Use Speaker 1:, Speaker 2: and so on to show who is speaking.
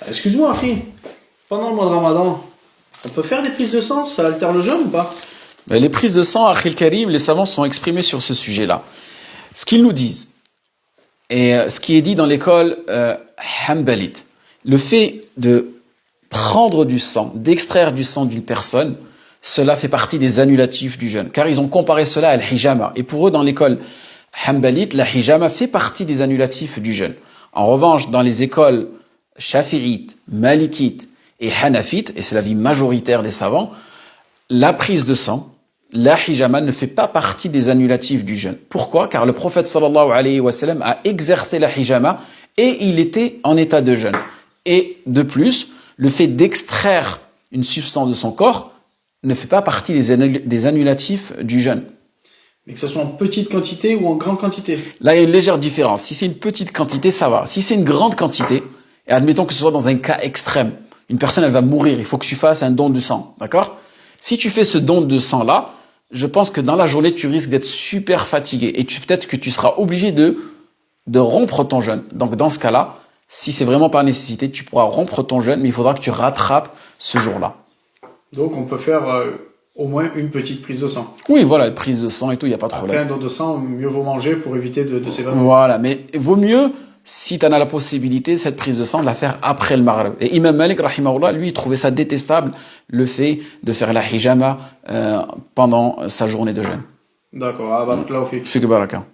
Speaker 1: Excuse-moi, Akhi, pendant le mois de Ramadan, on peut faire des prises de sang, ça altère le jeûne ou pas?
Speaker 2: Mais les prises de sang, Akhil Karim, les savants sont exprimés sur ce sujet-là. Ce qu'ils nous disent, et ce qui est dit dans l'école Hanbalite, le fait de prendre du sang, d'extraire du sang d'une personne, cela fait partie des annulatifs du jeûne. Car ils ont comparé cela à l'hijama. Et pour eux, dans l'école Hanbalite, la hijama fait partie des annulatifs du jeûne. En revanche, dans les écoles shafi'ites, malikites et hanafites, et c'est l'avis majoritaire des savants, la prise de sang, la hijama ne fait pas partie des annulatifs du jeûne. Pourquoi? Car le prophète sallallahu alayhi wa sallam a exercé la hijama et il était en état de jeûne. Et de plus, le fait d'extraire une substance de son corps ne fait pas partie des annulatifs du jeûne.
Speaker 1: Mais que ce soit en petite quantité ou en grande quantité.
Speaker 2: Là, il y a une légère différence. Si c'est une petite quantité, ça va. Si c'est une grande quantité, et admettons que ce soit dans un cas extrême, une personne, elle va mourir, il faut que tu fasses un don de sang, d'accord? Si tu fais ce don de sang-là, je pense que dans la journée, tu risques d'être super fatigué et peut-être que tu seras obligé de rompre ton jeûne. Donc, dans ce cas-là, si c'est vraiment par nécessité, tu pourras rompre ton jeûne, mais il faudra que tu rattrapes ce jour-là.
Speaker 1: Donc on peut faire au moins une petite prise de sang.
Speaker 2: Oui, voilà, une prise de sang et tout, il n'y a pas de
Speaker 1: Après
Speaker 2: problème.
Speaker 1: un don de sang, mieux vaut manger pour éviter de s'évanouir.
Speaker 2: Voilà, mais vaut mieux, si tu en as la possibilité, cette prise de sang, de la faire après le maghrib. Et Imam Malik, rahimahullah, lui, il trouvait ça détestable, le fait de faire la hijama pendant sa journée de jeûne.
Speaker 1: D'accord, ah bah, là, on fait.
Speaker 2: Fik baraka.